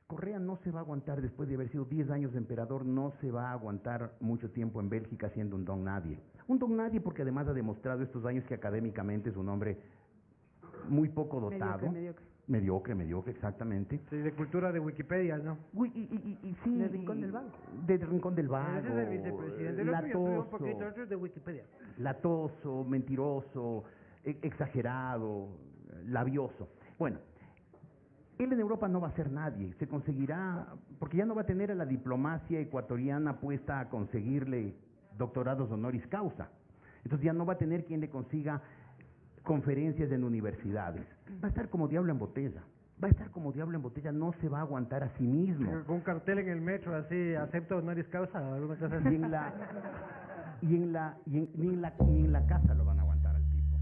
Correa no se va a aguantar después de haber sido 10 años de emperador, no se va a aguantar mucho tiempo en Bélgica siendo un don nadie. Un don nadie porque además ha demostrado estos años que académicamente es un hombre muy poco dotado. Mediocre, exactamente. Sí, de cultura de Wikipedia, ¿no? Sí. Del Rincón del Vago. Del Rincón del Vago. Ese es el vicepresidente. Yo estudié un poquito, otro es de Wikipedia. Latoso, mentiroso, exagerado, labioso. Bueno, él en Europa no va a ser nadie, se conseguirá, porque ya no va a tener a la diplomacia ecuatoriana puesta a conseguirle doctorados honoris causa. Entonces ya no va a tener quien le consiga conferencias en universidades. Va a estar como diablo en botella. No se va a aguantar a sí mismo. Con un cartel en el metro así, acepto honoris causa o alguna cosa así. Ni en la casa lo van a aguantar al tipo.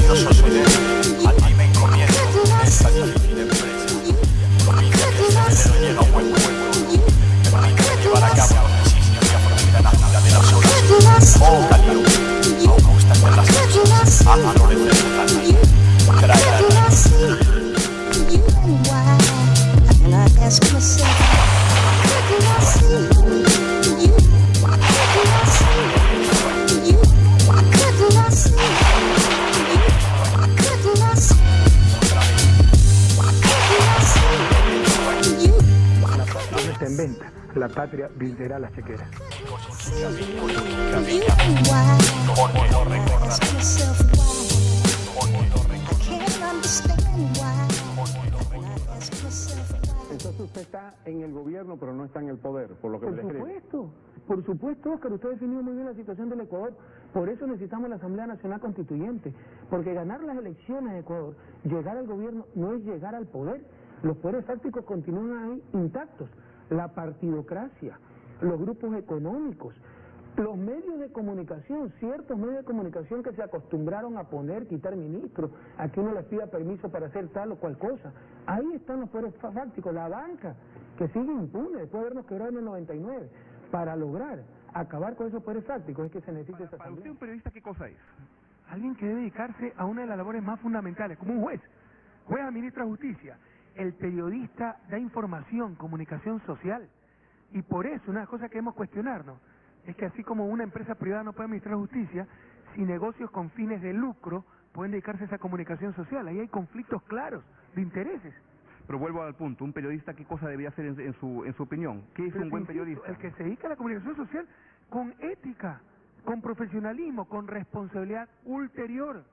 Yo soy de a ti me encomiendo esta difícil empresa. Provincia que este velero llega a un buen puerto. Me permite llevar a cabo los designios que afronta la vida de las olas. Oh, Caliu, Augusta de las cosas, a florecer su jardín, traer a la en venta. La patria brindará las chequeras. Entonces usted está en el gobierno, pero no está en el poder, por lo que me describe. Por supuesto, Óscar, usted definió muy bien la situación del Ecuador. Por eso necesitamos la Asamblea Nacional Constituyente, porque ganar las elecciones en Ecuador, llegar al gobierno, no es llegar al poder. Los poderes fácticos continúan ahí intactos. La partidocracia, los grupos económicos, los medios de comunicación, ciertos medios de comunicación que se acostumbraron a quitar ministros, a que uno les pida permiso para hacer tal o cual cosa. Ahí están los poderes fácticos, la banca, que sigue impune después de habernos quebrado en el 99. Para lograr acabar con esos poderes fácticos es que se necesita esa Para asamblea. usted, un periodista, ¿qué cosa es? Alguien que debe dedicarse a una de las labores más fundamentales, como un juez. Juez administra justicia. El periodista da información, comunicación social. Y por eso, una de las cosas que debemos cuestionarnos es que así como una empresa privada no puede administrar justicia, si negocios con fines de lucro pueden dedicarse a esa comunicación social. Ahí hay conflictos claros de intereses. Pero vuelvo al punto, un periodista, ¿qué cosa debería hacer en su opinión? ¿Qué es un buen periodista? El que se dedica a la comunicación social con ética, con profesionalismo, con responsabilidad ulterior,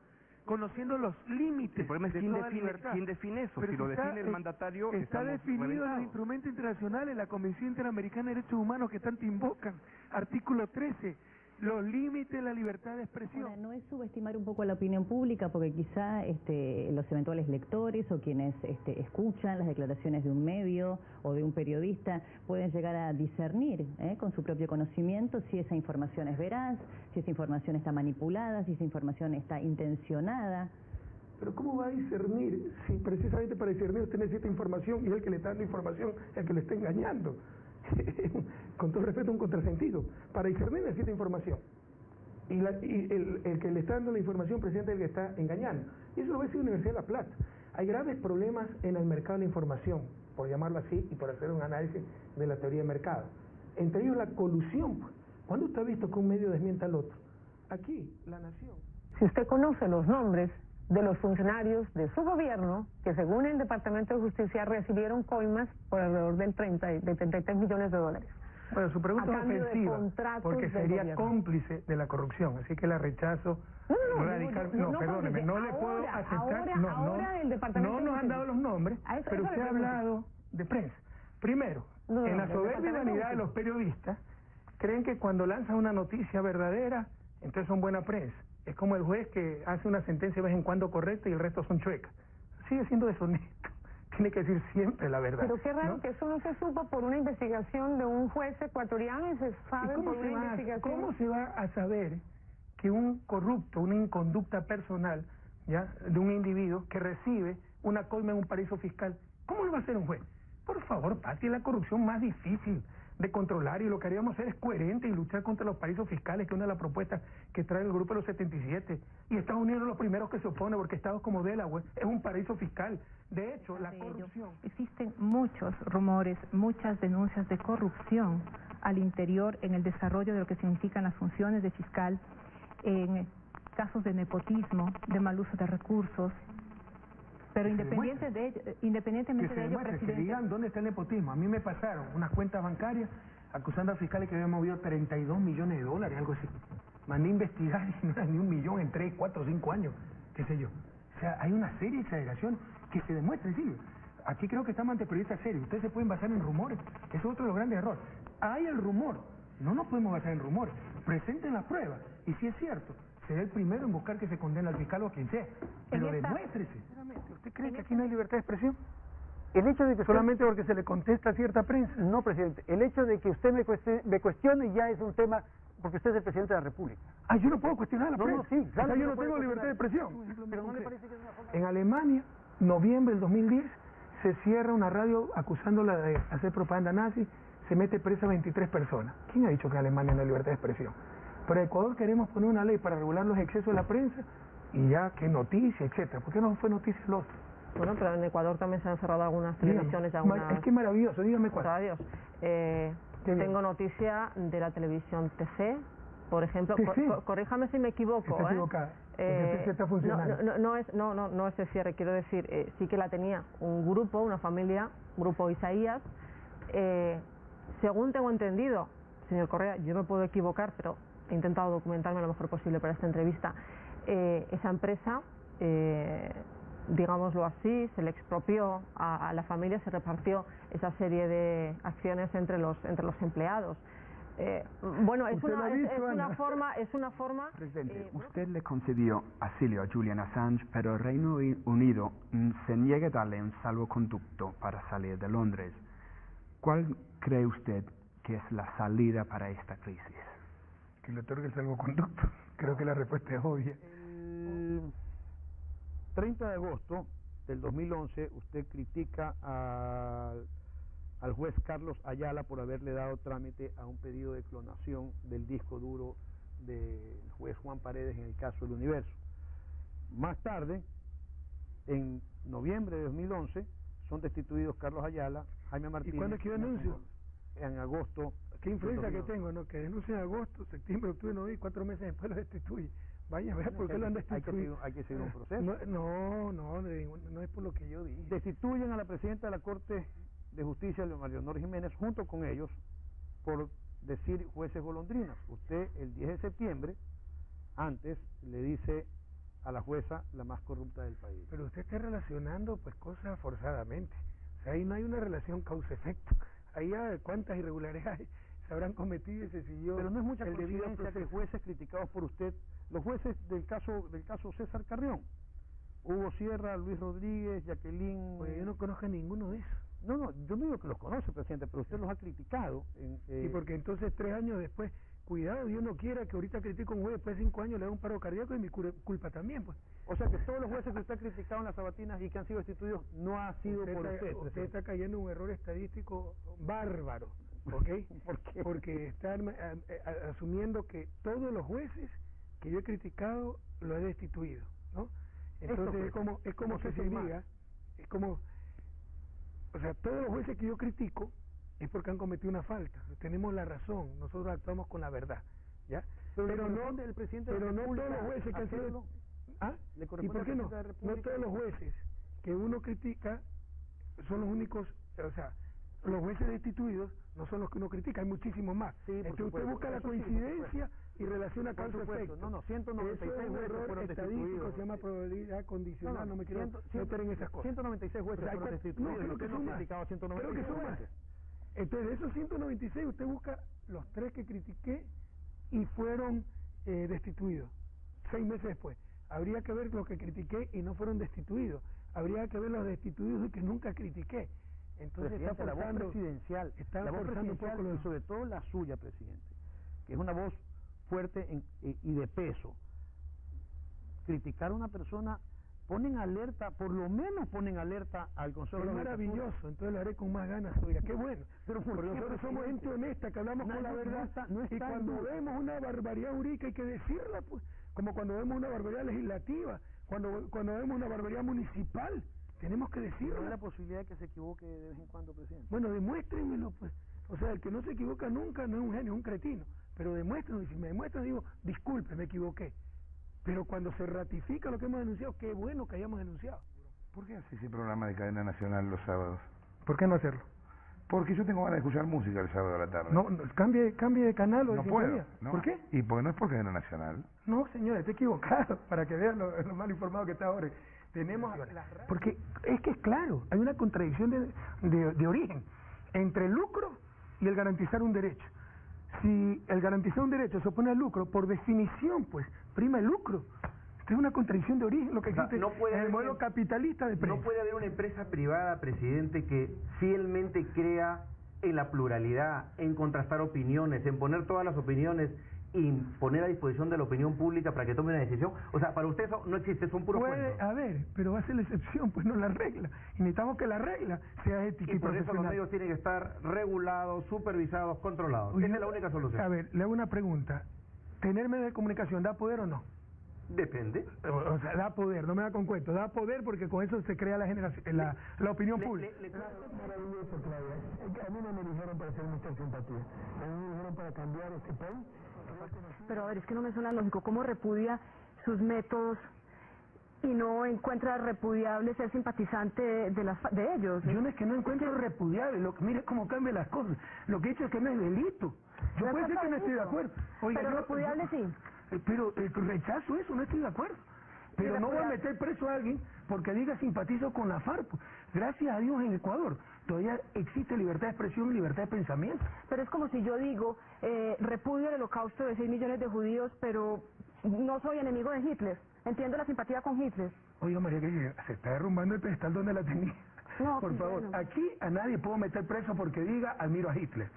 conociendo los límites El problema es de toda libertad. quién define eso. Pero Si lo define el mandatario, está estamos definido en reventados. los instrumentos internacionales, la Convención Interamericana de Derechos Humanos que tanto invocan, artículo 13, los límites de la libertad de expresión. Ahora, no es subestimar un poco la opinión pública, porque quizá los eventuales lectores o quienes escuchan las declaraciones de un medio o de un periodista pueden llegar a discernir con su propio conocimiento si esa información es veraz, si esa información está manipulada, si esa información está intencionada. Pero ¿cómo va a discernir si precisamente para discernir usted necesita información y el que le está dando información es el que le está engañando? Con todo respeto, un contrasentido. Para discernir necesita información. Y el que le está dando la información presidente es el que está engañando. Y eso lo ve en la Universidad de La Plata. Hay graves problemas en el mercado de la información, por llamarlo así, y por hacer un análisis de la teoría de mercado. Entre ellos la colusión. ¿Cuándo usted ha visto que un medio desmienta al otro? Aquí, La Nación. Si usted conoce los nombres de los funcionarios de su gobierno, que según el Departamento de Justicia recibieron coimas por alrededor de 33 millones de dólares. Bueno, su pregunta es ofensiva, porque sería gobierno. Cómplice de la corrupción, así que la rechazo radicalmente. No, perdóneme, no le puedo aceptar. Ahora el Departamento no nos han dado los nombres, pero usted ha hablado de prensa. Primero, en la soberbia vanidad de los periodistas, creen que cuando lanzan una noticia verdadera, entonces son buena prensa. Es como el juez que hace una sentencia de vez en cuando correcta y el resto son chuecas. Sigue siendo deshonesto. Tiene que decir siempre la verdad. Pero qué raro, ¿no? Que eso no se supo por una investigación de un juez ecuatoriano y se sabe por una investigación. ¿Cómo se va a saber que un corrupto, una inconducta personal, ya, de un individuo que recibe una coima en un paraíso fiscal, cómo lo va a hacer un juez? Por favor, Pati, es la corrupción más difícil de controlar y lo que haríamos hacer es coherente y luchar contra los paraísos fiscales, que es una de las propuestas que trae el grupo de los 77. Y Estados Unidos es los primeros que se opone porque estados como Delaware es un paraíso fiscal. De hecho, la corrupción... Existen muchos rumores, muchas denuncias de corrupción al interior en el desarrollo de lo que significan las funciones de fiscal, en casos de nepotismo, de mal uso de recursos. Pero independientemente de ello, presidente... Que digan dónde está el nepotismo. A mí me pasaron unas cuentas bancarias acusando a fiscales que habían movido 32 millones de dólares, algo así. Mandé a investigar y no era ni 1 millón en 3, 4, 5 años, qué sé yo. O sea, hay una serie de exageración que se demuestra, Silvio. Aquí creo que estamos ante periodistas serios. Ustedes se pueden basar en rumores. Eso es otro de los grandes errores. Hay el rumor. No nos podemos basar en rumores. Presenten la prueba. Y si es cierto, será el primero en buscar que se condene al fiscal o a quien sea. Pero demuéstrese. ¿Usted cree que aquí no hay libertad de expresión? El hecho de que solamente porque se le contesta a cierta prensa. No, presidente. El hecho de que usted me cuestione ya es un tema, porque usted es el presidente de la República. Ah, yo no puedo cuestionar a la prensa. No, sí, claro, o sea, yo no tengo libertad de expresión. Pero no le parece que es una forma... En Alemania, noviembre del 2010, se cierra una radio acusándola de hacer propaganda nazi, se mete presa 23 personas. ¿Quién ha dicho que en Alemania no hay libertad de expresión? Pero en Ecuador queremos poner una ley para regular los excesos de la prensa y ya que noticia, etcétera. ¿Por qué no fue noticia el otro? Bueno, pero en Ecuador también se han cerrado algunas televisiones. Es que maravilloso, dígame cuál. Radios. Tengo noticia de la televisión TC, por ejemplo. Corríjame si me equivoco. Está equivocada. TC está funcionando. No es el cierre, quiero decir, sí que la tenía un grupo, una familia, Grupo Isaías. Según tengo entendido, señor Correa, yo me puedo equivocar, pero he intentado documentarme lo mejor posible para esta entrevista. Esa empresa, digámoslo así, se le expropió a la familia, se repartió esa serie de acciones entre los empleados. Bueno, es una forma... Presidente, usted le concedió asilo a Julian Assange, pero el Reino Unido se niega a darle un salvoconducto para salir de Londres. ¿Cuál cree usted que es la salida para esta crisis? Que le otorgue el salvoconducto. Creo que la respuesta es obvia. El 30 de agosto del 2011 usted critica al juez Carlos Ayala por haberle dado trámite a un pedido de clonación del disco duro del juez Juan Paredes en el caso del Universo. Más tarde, en noviembre de 2011, son destituidos Carlos Ayala, Jaime Martínez... ¿Y cuándo es que yo denuncio? En agosto. ¿Qué influencia que tengo, no? Que denuncio en agosto, septiembre, octubre, noviembre, 4 meses después lo destituye. Vaya, vea por qué lo han destituido. Hay que seguir un proceso. No es por lo que yo dije. Destituyen a la presidenta de la Corte de Justicia, María Leonor Jiménez, junto con ellos, por decir jueces golondrinas. Usted, el 10 de septiembre, antes, le dice a la jueza la más corrupta del país. Pero usted está relacionando pues cosas forzadamente. O sea, ahí no hay una relación causa-efecto. Ahí cuántas irregularidades se habrán cometido y se siguió. Pero no es mucha coincidencia que jueces criticados por usted, los jueces del caso César Carrión, Hugo Sierra, Luis Rodríguez, Jacqueline... Pues yo no conozco a ninguno de esos. No, yo no digo que los conoce, presidente, pero usted los ha criticado. Sí, porque entonces 3 años después, cuidado, Dios no quiera que ahorita critique a un juez, después de 5 años le da un paro cardíaco y mi culpa también, pues. O sea que todos los jueces que usted ha criticado en las sabatinas y que han sido destituidos no ha sido por usted. Usted está cayendo en un error estadístico bárbaro, ¿ok? ¿Por qué? Porque está asumiendo que todos los jueces que yo he criticado lo he destituido, ¿no? Entonces es como que se diga, es como... O sea, todos los jueces que yo critico es porque han cometido una falta. Tenemos la razón, nosotros actuamos con la verdad, ¿ya? Pero no todos los jueces que han sido... ¿Ah? ¿Y por qué no? No todos los jueces que uno critica son los únicos, o sea, los jueces destituidos no son los que uno critica, hay muchísimos más. Sí, entonces usted busca la coincidencia y relaciona causa-efecto. No, 196 eso es un jueces error fueron estadístico, destituidos. se llama probabilidad condicional, no me quiero meter en esas cosas. 196 jueces fueron destituidos. No, creo que son más. Creo que son más. Entonces, de esos 196, usted busca los 3 que critiqué y fueron destituidos 6 meses después. Habría que ver los que critiqué y no fueron destituidos. Habría que ver los destituidos y que nunca critiqué. Entonces está forzando, la voz presidencial, un poco y sobre todo la suya, presidente, que es una voz fuerte y de peso. Criticar a una persona ponen alerta, por lo menos ponen alerta al Consejo Es de la maravilloso, Judicatura. entonces lo haré con más ganas, oiga, qué bueno. Pero ¿por porque qué, nosotros somos presidente? gente honesta, que hablamos con la verdad, y cuando vemos una barbaridad jurídica hay que decirla, pues, como cuando vemos una barbaridad legislativa, cuando vemos una barbaridad municipal, tenemos que decirla. ¿No hay la posibilidad de que se equivoque de vez en cuando, presidente? Bueno, demuéstrenmelo, pues. O sea, el que no se equivoca nunca no es un genio, es un cretino. Pero demuéstrenlo, y si me demuestran, digo, disculpe, me equivoqué. Pero cuando se ratifica lo que hemos denunciado, qué bueno que hayamos denunciado. ¿Por qué hace ese programa de cadena nacional los sábados? ¿Por qué no hacerlo? Porque yo tengo ganas de escuchar música el sábado a la tarde. No, cambie de canal o de no puedo. sintonía. No. ¿Por qué? Y porque no es por cadena nacional. No, señor, está equivocado, para que vean lo mal informado que está ahora. Tenemos porque es que es claro, hay una contradicción de origen entre el lucro y el garantizar un derecho. Si el garantizar un derecho se opone al lucro, por definición, pues, prima el lucro. Esto es una contradicción de origen, lo que existe en el modelo capitalista de prensa. No puede haber una empresa privada, presidente, que fielmente crea en la pluralidad, en contrastar opiniones, en poner todas las opiniones y poner a disposición de la opinión pública para que tome una decisión. O sea, para usted eso no existe, son puros cuentos. A ver, pero va a ser la excepción, pues no la regla. Y necesitamos que la regla sea ética y por eso profesional. los medios tienen que estar regulados, supervisados, controlados. Esa es la única solución. A ver, le hago una pregunta. ¿Tener medios de comunicación da poder o no? Depende. O sea, da poder, no me da con cuento. Da poder porque con eso se crea la opinión pública. Maravilloso, Claudia. A mí no me dijeron para hacer mucha simpatía. A mí me dijeron para cambiar este país. Pero a ver, es que no me suena lógico. ¿Cómo repudia sus métodos y no encuentra repudiable ser simpatizante de ellos? Yo no es que no encuentro repudiable. Mire cómo cambian las cosas. Lo que he hecho es que no es delito. Yo puede ser que no estoy de acuerdo. Oiga, pero repudiable sí. Pero rechazo eso, no estoy de acuerdo. Pero no voy a meter preso a alguien porque diga simpatizo con la FARC. Gracias a Dios en Ecuador todavía existe libertad de expresión y libertad de pensamiento. Pero es como si yo digo, repudio el holocausto de 6 millones de judíos, pero no soy enemigo de Hitler. Entiendo la simpatía con Hitler. Oiga, María, que se está derrumbando el pedestal donde la tenía. No, por favor, bueno. Aquí a nadie puedo meter preso porque diga admiro a Hitler.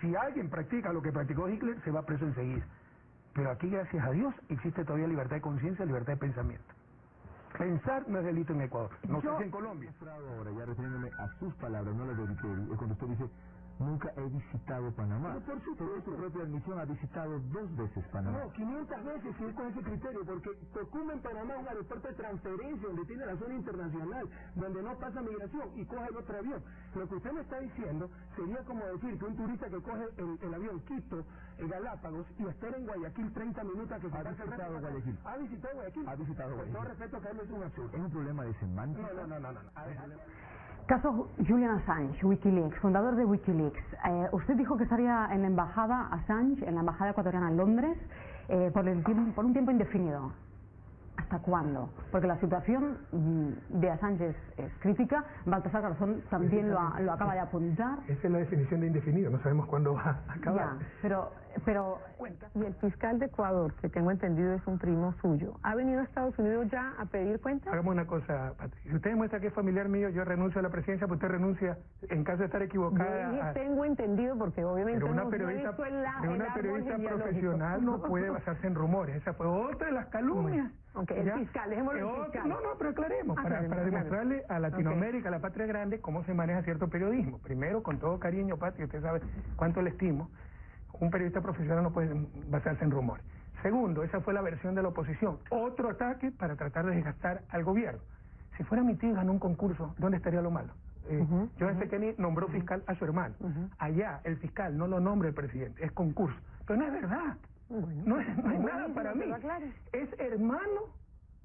Si alguien practica lo que practicó Hitler, se va preso enseguida. Pero aquí, gracias a Dios, existe todavía libertad de conciencia, libertad de pensamiento. Pensar no es delito en Ecuador, no sé si en Colombia. Ahora, ya refiriéndome a sus palabras, no las de Viteri, es cuando usted dice, nunca he visitado Panamá. Pero por supuesto. Su propia admisión ha visitado 2 veces Panamá. No, 500 veces, si es con ese criterio, porque Tocumen en Panamá es un aeropuerto de transferencia, donde tiene la zona internacional, donde no pasa migración y coge el otro avión. Lo que usted me está diciendo sería como decir que un turista que coge el avión Quito, Galápagos, y espera en Guayaquil 30 minutos a que se pase el resto. Guayaquil. ¿Ha visitado Guayaquil? Ha visitado Guayaquil. Con todo respeto, que él es un absurdo. ¿Es un problema de semántica? No. A ver. Caso Julian Assange, Wikileaks, fundador de Wikileaks. Usted dijo que estaría en la embajada Assange, en la embajada ecuatoriana en Londres, por un tiempo indefinido. ¿Hasta cuándo? Porque la situación de Assange es crítica. Baltasar Garzón también lo acaba de apuntar. Esa es la definición de indefinido, no sabemos cuándo va a acabar. Ya, pero y el fiscal de Ecuador, que tengo entendido es un primo suyo, ¿ha venido a Estados Unidos ya a pedir cuentas? Hagamos una cosa, Patricia. Si usted demuestra que es familiar mío, yo renuncio a la presidencia, pues usted renuncia en caso de estar equivocada. Tengo entendido, porque obviamente pero una no periodista, he visto una periodista profesional no puede basarse en rumores. Esa fue otra de las calumnias. Aunque el fiscal, dejémoslo el fiscal. No, pero aclaremos, para demostrarle a Latinoamérica, a la patria grande, cómo se maneja cierto periodismo. Primero, con todo cariño, Patria, usted sabe cuánto le estimo, un periodista profesional no puede basarse en rumores. Segundo, esa fue la versión de la oposición. Otro ataque para tratar de desgastar al gobierno. Si fuera mi tío y ganó un concurso, ¿dónde estaría lo malo? John F. Kennedy nombró fiscal a su hermano. Allá, el fiscal no lo nombra el presidente, es concurso. Pero no es verdad. No es nada para mí. Es hermano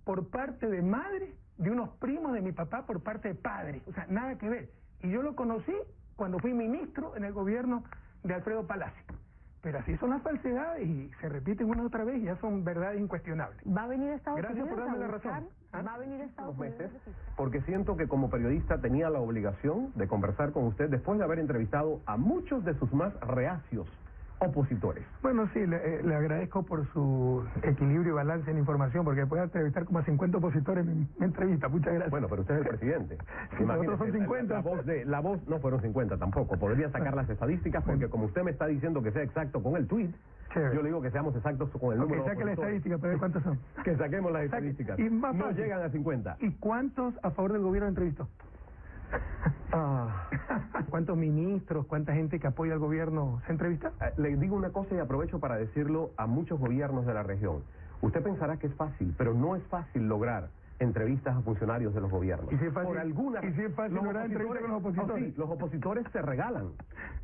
por parte de madre de unos primos de mi papá por parte de padre. O sea, nada que ver. Y yo lo conocí cuando fui ministro en el gobierno de Alfredo Palacio. Pero así son las falsedades y se repiten una y otra vez y ya son verdades incuestionables. ¿Va a venir a Estados Unidos? Gracias por darme la razón. ¿Va a venir a Estados Unidos? Porque siento que como periodista tenía la obligación de conversar con usted después de haber entrevistado a muchos de sus más reacios opositores. Bueno, sí, le agradezco por su equilibrio y balance en información, porque puede entrevistar como a 50 opositores en mi entrevista. Muchas gracias. Bueno, pero usted es el presidente. Sí, nosotros son 50. La voz no fueron 50 tampoco. Podría sacar las estadísticas, porque como usted me está diciendo que sea exacto con el tuit, yo le digo que seamos exactos con el número de saque la estadística para ver cuántos son. Que saquemos las estadísticas. Y más no fácil. llegan a 50. ¿Y cuántos a favor del gobierno entrevistó? ¿Cuántos ministros, cuánta gente que apoya al gobierno se entrevista? Le digo una cosa y aprovecho para decirlo a muchos gobiernos de la región. Usted pensará que es fácil, pero no es fácil lograr entrevistas a funcionarios de los gobiernos. ¿Y si es fácil, por alguna ¿y si es fácil lograr entrevistas con los opositores? Sí, los opositores se regalan.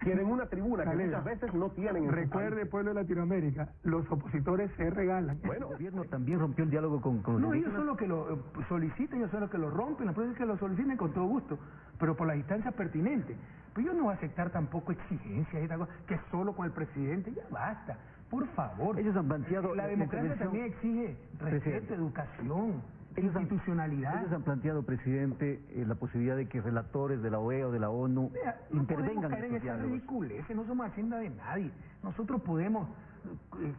Quieren una tribuna que muchas veces no tienen. Recuerde, pueblo de Latinoamérica, los opositores se regalan. Bueno, el gobierno también rompió el diálogo con los No, ellos indígenas. son los que lo solicitan, ellos son los que lo rompen, la prueba es que lo soliciten con todo gusto, pero por las instancias pertinentes. Pero yo no voy a aceptar tampoco exigencias, esta cosa, que solo con el presidente, ya basta, por favor. Ellos han planteado la democracia también exige respeto, educación, institucionalidad. Ellos han planteado, presidente, la posibilidad de que relatores de la OEA o de la ONU intervengan en en estos esa diálogos. ridiculez, no somos hacienda de nadie. Nosotros podemos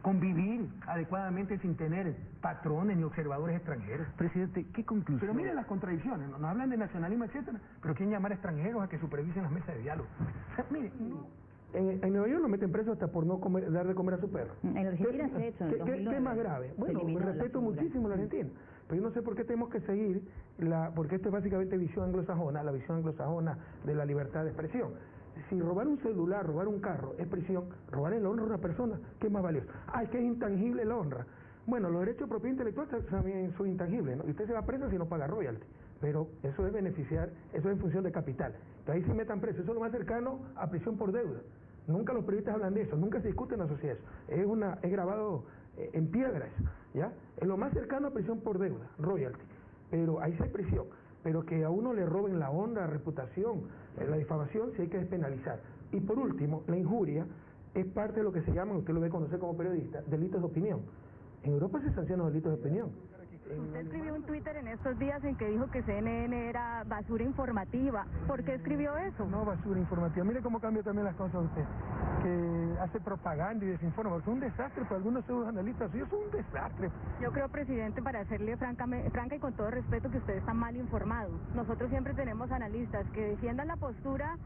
convivir adecuadamente sin tener patrones ni observadores extranjeros. Presidente, ¿qué conclusión? Pero miren las contradicciones, nos hablan de nacionalismo, etcétera, pero quieren llamar a extranjeros a que supervisen las mesas de diálogo. O sea, mire, en Nueva York lo meten preso hasta por no dar de comer a su perro. En Argentina se ha hecho en el 2009. ¿Qué es más grave? Bueno, respeto muchísimo a la Argentina, pero yo no sé por qué tenemos que seguir, porque esto es básicamente visión anglosajona, la visión anglosajona de la libertad de expresión. Si robar un celular, robar un carro es prisión, robar el honra a una persona, ¿qué es más valioso? Es que es intangible la honra. Bueno, los derechos de propiedad intelectual también son intangibles, ¿no? Y usted se va preso si no paga royalty, pero eso es beneficiar, eso es en función de capital. Entonces ahí sí metan preso, eso es lo más cercano a prisión por deuda. Nunca los periodistas hablan de eso, nunca se discute en la sociedad eso. Es grabado en piedra eso, ¿ya? Es lo más cercano a prisión por deuda, royalty. Pero ahí sí hay prisión. Pero que a uno le roben la honra, la reputación, la difamación, sí hay que despenalizar. Y por último, la injuria es parte de lo que se llama, usted lo debe conocer como periodista, delitos de opinión. En Europa se sancionan los delitos de opinión. Usted escribió un Twitter en estos días en que dijo que CNN era basura informativa. ¿Por qué escribió eso? No, basura informativa. Mire cómo cambia también las cosas usted. Que hace propaganda y desinforma. Es un desastre para algunos pseudoanalistas. Eso es un desastre. Yo creo, presidente, para serle franca y con todo respeto, que usted está mal informado. Nosotros siempre tenemos analistas que defiendan la postura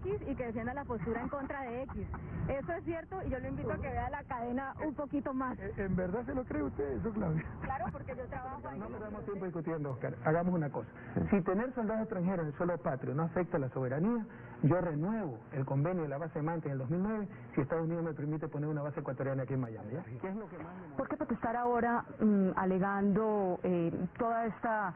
X y que defiendan la postura en contra de X. Eso es cierto y yo lo invito a que vea la cadena un poquito más. ¿En verdad se lo cree usted eso, Claudia? Claro, porque yo trabajo ahí. No perdamos tiempo discutiendo, Oscar. Hagamos una cosa. Si tener soldados extranjeros en el suelo patrio no afecta la soberanía, yo renuevo el convenio de la base Manta en el 2009 si Estados Unidos me permite poner una base ecuatoriana aquí en Miami. ¿Ya? ¿Qué es lo que más me... ¿Por qué protestar ahora alegando toda esta,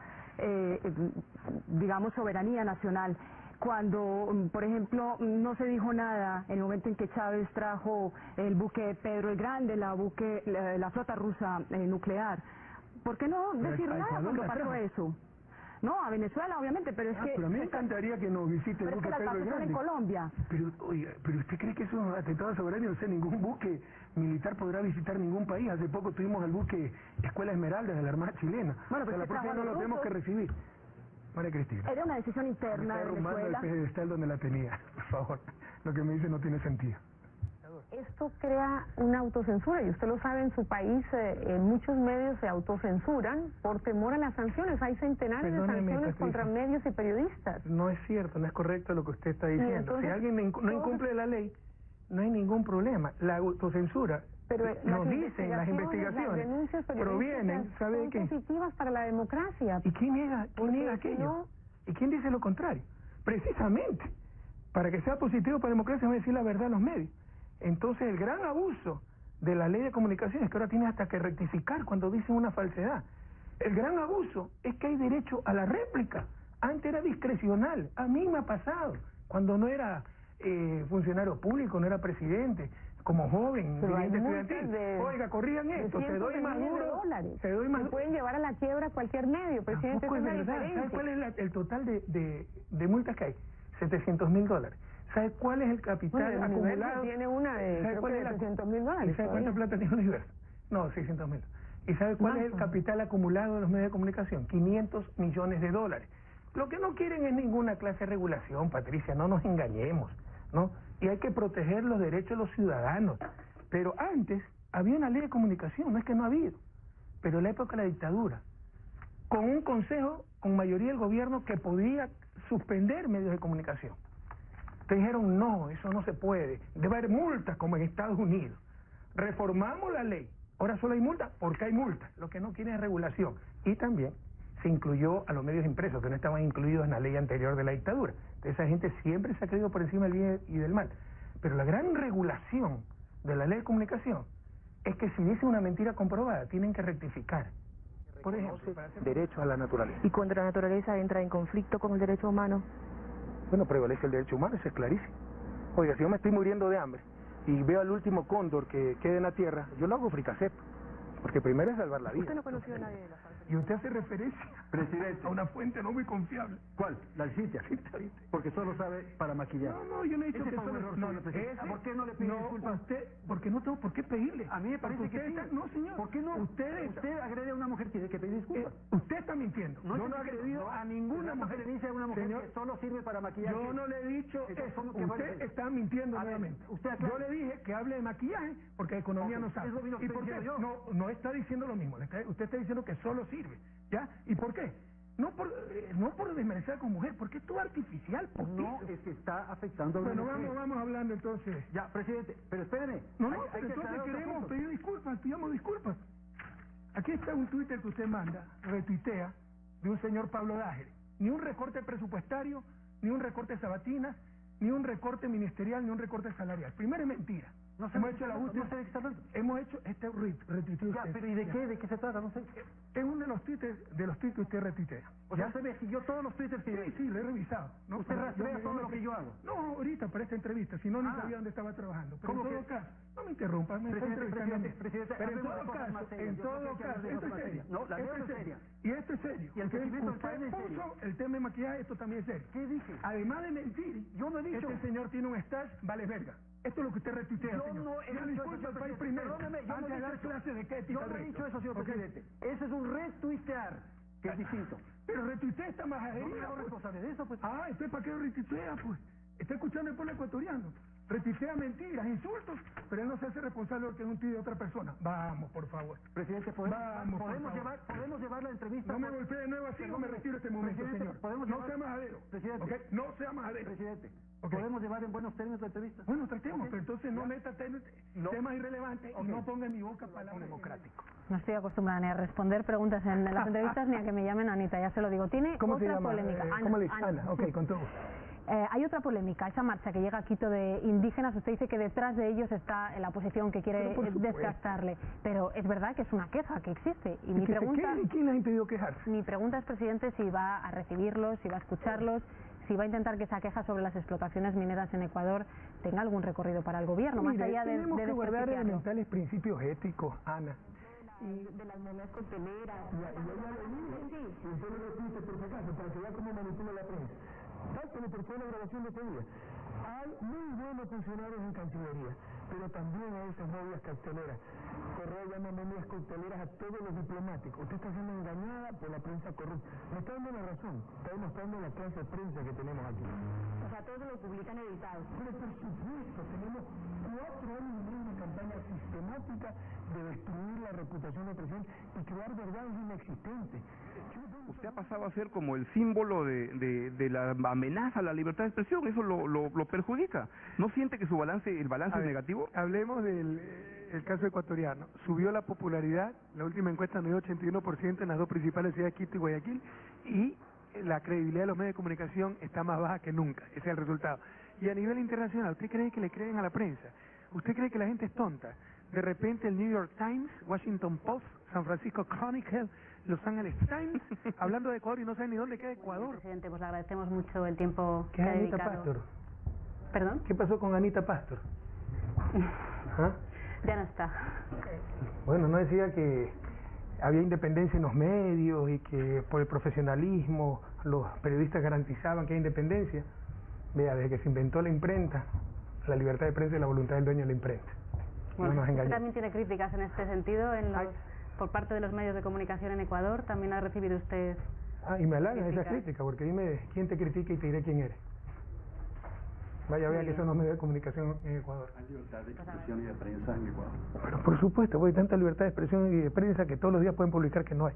digamos, soberanía nacional? Cuando, por ejemplo, no se dijo nada en el momento en que Chávez trajo el buque Pedro el Grande, la flota rusa nuclear. ¿Por qué no decir nada cuando pasó eso? No, a Venezuela, obviamente, pero es que... Pero a mí me encantaría que nos visite el buque Pedro el Grande. En Colombia. Pero, oiga, ¿pero usted cree que eso es un atentado a soberanía? O sea, ningún buque militar podrá visitar ningún país. Hace poco tuvimos el buque Escuela Esmeralda de la Armada chilena. Bueno, pero la próxima no lo tenemos que recibir. María Cristina. Era una decisión interna de Venezuela. El pedestal donde la tenía, por favor. Lo que me dice no tiene sentido. Esto crea una autocensura y usted lo sabe, en su país muchos medios se autocensuran por temor a las sanciones. Hay centenares de sanciones contra medios y periodistas. No es cierto, no es correcto lo que usted está diciendo. Entonces, si alguien no incumple la ley, no hay ningún problema. La autocensura, pero nos dicen las investigaciones, provienen, ¿sabe de qué? Son positivas para la democracia. ¿Y quién niega aquello? ¿Y quién dice lo contrario? Precisamente, para que sea positivo para la democracia, vamos a decir la verdad a los medios. Entonces, el gran abuso de la ley de comunicaciones es que ahora tiene hasta que rectificar cuando dicen una falsedad. El gran abuso es que hay derecho a la réplica. Antes era discrecional. A mí me ha pasado. Cuando no era funcionario público, no era presidente, como joven, dirigente estudiantil. Oiga, corrían esto, te doy más duro. Te doy más. Pueden llevar a la quiebra cualquier medio, presidente. Tampoco es verdad. ¿Sabes cuál es el total de multas que hay? $700,000. ¿Sabe cuál es el capital acumulado? Tiene una de $300,000. ¿Y sabe cuánta plata tiene el universo? No, 600,000. ¿Y sabe cuál es el capital acumulado de los medios de comunicación? $500 millones. Lo que no quieren es ninguna clase de regulación, Patricia, no nos engañemos. ¿no? Y hay que proteger los derechos de los ciudadanos. Pero antes había una ley de comunicación, no es que no ha habido, pero en la época de la dictadura, con un consejo con mayoría del gobierno que podía suspender medios de comunicación. Entonces dijeron, no, eso no se puede, debe haber multas como en Estados Unidos. Reformamos la ley, ahora solo hay multas porque hay multas, lo que no quieren es regulación. Y también se incluyó a los medios impresos, que no estaban incluidos en la ley anterior de la dictadura. Entonces esa gente siempre se ha creído por encima del bien y del mal. Pero la gran regulación de la ley de comunicación es que si dicen una mentira comprobada, tienen que rectificar. Por ejemplo, derecho a la naturaleza. ¿Y cuando la naturaleza entra en conflicto con el derecho humano? Bueno, prevalece el derecho humano, eso es clarísimo. Oiga, si yo me estoy muriendo de hambre y veo al último cóndor que quede en la tierra, yo lo hago fricasé, porque primero es salvar la vida. ¿Usted no conoció a nadie de la falsa? Y usted hace referencia, presidente, a una fuente no muy confiable. ¿Cuál? La Alcitia. Porque solo sabe para maquillar. No, yo no he dicho ese que fue un solo... error No, suyo, presidente. ¿Por qué no le pide disculpas? Usted, porque no tengo por qué pedirle. A mí me parece que sí. No, señor. ¿Por qué no? Usted agrede a una mujer, tiene que pedir disculpas. Usted está mintiendo. No, yo no he agredido a ninguna mujer. Se dice a una mujer señor, que solo sirve para maquillar. Yo no le he dicho eso. Usted está mintiendo nuevamente. Yo le dije que hable de maquillaje porque de economía no sabe. ¿Y por qué? No está diciendo lo mismo. Usted está diciendo que solo sirve. ¿Ya? ¿Y por qué? No por desmerecer con mujer, porque es todo artificial, postizo. No, es que está afectando a Bueno, vamos hablando entonces. Ya, presidente, pero espéreme. Entonces queremos pedir disculpas, pidamos disculpas. Aquí está un Twitter que usted manda, retuitea, de un señor Pablo Dájere. Ni un recorte presupuestario, ni un recorte de sabatinas, ni un recorte ministerial, ni un recorte salarial. Primero es mentira. Hemos hecho el ajuste. Hemos hecho este retuiteo. Ya, pero ¿y de qué? ¿De qué se trata? No sé. Es uno de los tweets que usted retuitea. O sea, usted me siguió todos los twitters que... Sí, lo he revisado. ¿No? ¿Usted rastrea todo lo que yo hago? No, ahorita para esta entrevista, si no, ni sabía dónde estaba trabajando. Pero en todo caso, no me interrumpa, me está entrevistando. Presidente, pero en todo caso, esto es serio. No, la ley es seria. Y esto es serio. Y el crecimiento del país es serio. Puso el tema de maquillaje, esto también es serio. ¿Qué dije? Además de mentir, yo no he dicho... Este señor tiene un stash, vale verga. Esto es lo que usted retuitea, yo señor. No he dicho disculpa al país primero, antes de dar clases de ética. Yo no he dicho eso, señor presidente. Ese es un retuitear, que es distinto. Pero retuitea esta majadería. No me hago responsable de eso, pues. ¿Entonces para qué retuitea, pues? Está escuchando el pueblo ecuatoriano. Retuitea mentiras, insultos, pero él no se hace responsable de lo que es un tío de otra persona. Vamos, por favor. Presidente, ¿podemos llevar la entrevista? No me golpee de nuevo así, no me retiro este momento, señor. No sea majadero. Presidente. ¿Okay? No sea majadero. Presidente. ¿Podemos llevar en buenos términos la entrevista? Bueno, tratemos, pero entonces no meta temas irrelevantes y no ponga en mi boca palabras democráticas. No estoy acostumbrada ni a responder preguntas en las entrevistas ni a que me llamen Anita, ya se lo digo. Tiene otra polémica. ¿Cómo le dice? Ana, ok, con todo. Hay otra polémica, esa marcha que llega a Quito de indígenas, usted dice que detrás de ellos está la oposición que quiere desgastarle, pero es verdad que es una queja que existe. Y mi pregunta, ¿quién le ha impedido quejarse? Mi pregunta es, presidente, si va a recibirlos, si va a escucharlos, si va a intentar que esa queja sobre las explotaciones mineras en Ecuador tenga algún recorrido para el gobierno, más allá de tenemos que guardar elementales principios éticos, Ana. De las monedas cocteleras. Sí. Usted lo repite por si acaso, para que vea cómo manipula la prensa. Tal como por toda la grabación de este día. Hay muy buenos funcionarios en Cancillería, pero también hay esas movidas cocteleras. Correa llama movidas cocteleras a todos los diplomáticos. Usted está siendo engañada por la prensa corrupta. Me está dando la razón. Está demostrando la clase de prensa que tenemos aquí. O sea, todos lo publican editados. Pero por supuesto, tenemos 4 años de una campaña sistemática de destruir la reputación del presidente y crear verdades inexistentes. Usted ha pasado a ser como el símbolo de la amenaza a la libertad de expresión, eso lo perjudica. ¿No siente que el balance es negativo? Hablemos del caso ecuatoriano. Subió la popularidad, la última encuesta nos dio 81% en las dos principales ciudades, Quito y Guayaquil, y la credibilidad de los medios de comunicación está más baja que nunca, ese es el resultado. Y a nivel internacional, ¿usted cree que le creen a la prensa? ¿Usted cree que la gente es tonta? De repente el New York Times, Washington Post, San Francisco Chronicle, Los Angeles Times, hablando de Ecuador y no saben ni dónde queda Ecuador. Presidente, pues le agradecemos mucho el tiempo que ha Anita dedicado. Pastor? ¿Perdón? ¿Qué pasó con Anita Pastor? Ya no está. Bueno, no decía que había independencia en los medios y que por el profesionalismo los periodistas garantizaban que hay independencia. Vea, desde que se inventó la imprenta, la libertad de prensa y la voluntad del dueño de la imprenta. Bueno, no usted también tiene críticas en este sentido por parte de los medios de comunicación en Ecuador. ¿También ha recibido usted y me halagan esa crítica, porque dime quién te critica y te diré quién eres. Vaya, vea que son los medios de comunicación en Ecuador. ¿Hay libertad de expresión y de prensa en Ecuador? Pero por supuesto, hay tanta libertad de expresión y de prensa que todos los días pueden publicar que no hay.